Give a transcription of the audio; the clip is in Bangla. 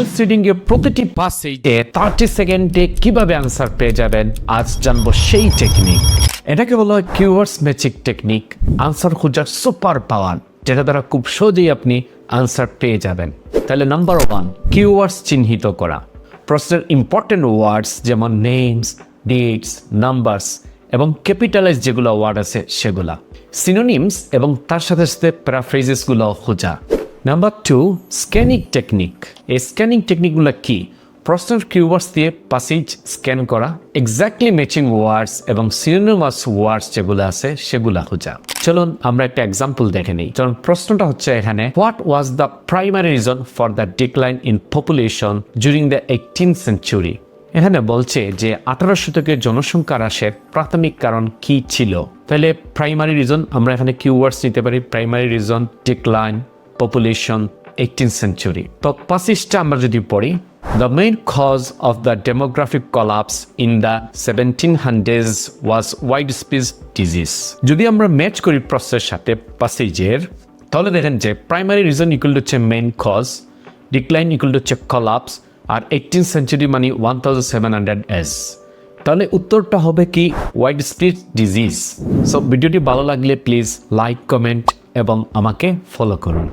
আইএলটিএস রিডিং এর প্রতিটি পাসেজে 30 সেকেন্ডে কিভাবে আনসার পেয়ে যাবেন আজ জানবো সেই টেকনিক। এটাকে বলা হয় কিওয়ার্ডস ম্যাচিং টেকনিক, আনসার খোঁজার সুপার পাওয়ার, যেটা দ্বারা খুব সহজেই আপনি আনসার পেয়ে যাবেন। তাহলে নাম্বার 1, কিওয়ার্ডস চিহ্নিত করা। প্রশ্নের ইম্পর্টেন্ট ওয়ার্ডস যেমন নেমস, ডেটস, নাম্বারস এবং ক্যাপিটালাইজ যেগুলো ওয়ার্ড আছে সেগুলা, সিনোনিমস এবং তার সাথে সাথে প্যারাফ্রেজেসগুলো খোঁজা। Number 2, scanning technique. এই স্ক্যানিং টেকনিকগুলো কি? প্রশ্নের কিওয়ার্ডস দিয়ে প্যাসেজ স্ক্যান করা, এক্স্যাক্টলি ম্যাচিং ওয়ার্ডস এবং সিনোনিমাস ওয়ার্ডস যেগুলো আছে সেগুলা খোঁজা। চলুন আমরা একটা এক্সাম্পল দেখে নিই। কারণ প্রশ্নটা হচ্ছে এখানে, what was the primary reason for the decline in population during the 18th century? এখানে বলছে যে 18 শতকের জনসংখ্যা হ্রাসের প্রাথমিক কারণ কি ছিল। তাহলে প্রাইমারি রিজন আমরা এখানে কিওয়ার্ডস নিতে পারি, primary reason, decline, population, 18th century. তো প্যাসেজটা আমরা যদি পড়ি, the main cause of the demographic collapse in the 1700s was widespread disease. যদি আমরা ম্যাচ করি প্রশ্নের সাথে প্যাসেজের, তাহলে দেখেন যে প্রাইমারি রিজন ইকুয়াল হচ্ছে মেইন কজ, ডিক্লাইন ইকুয়াল হচ্ছে কলাপস, আর 18th সেঞ্চুরি মানে 1700s। তাহলে উত্তরটা হবে কি? Widespread disease. সো ভিডিওটি ভালো লাগলে প্লিজ লাইক, কমেন্ট এবং আমাকে ফলো করুন।